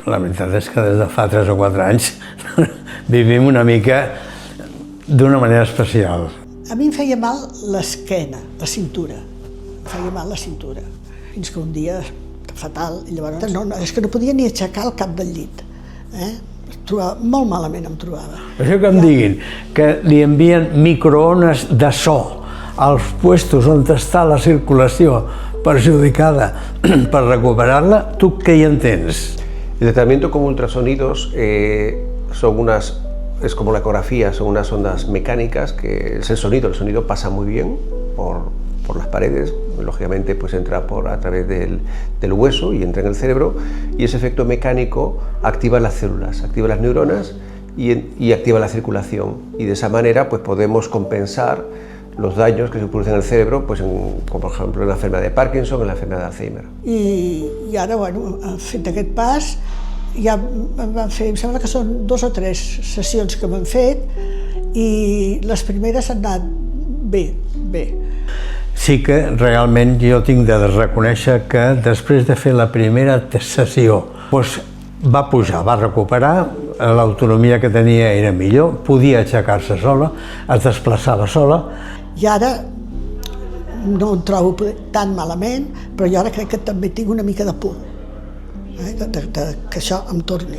La veritat és que des de fa 3 o 4 anys vivim una mica d'una manera especial. A mi em feia mal l'esquena, la cintura. Em feia mal la cintura. Fins que un dia, fatal, i llavors és que no podia ni aixecar el cap del llit. Molt malament em trobava. Això que em diguin que li envien microones de so als puestos on està la circulació perjudicada per recuperar-la, tu què hi entens? El tratamiento con ultrasonidos es como la ecografía, son unas ondas mecánicas que es el sonido pasa muy bien por las paredes, lógicamente pues entra a través del hueso y entra en el cerebro, y ese efecto mecánico activa las células, activa las neuronas y activa la circulación, y de esa manera pues podemos compensar los daños que se producen en el cerebro, pues como por ejemplo en la enfermedad de Parkinson, en la enfermedad de Alzheimer. I ara, bueno, fet aquest pas, ja vam fer, em sembla que són 2 o 3 sessions que m'han fet, i les primeres han anat bé. Sí que realment jo tinc de reconèixer que després de fer la primera sessió doncs va pujar, va recuperar, l'autonomia que tenia era millor, podia aixecar-se sola, es desplaçava sola. I ara no em trobo tan malament, però jo ara crec que també tinc una mica de por, que això em torni.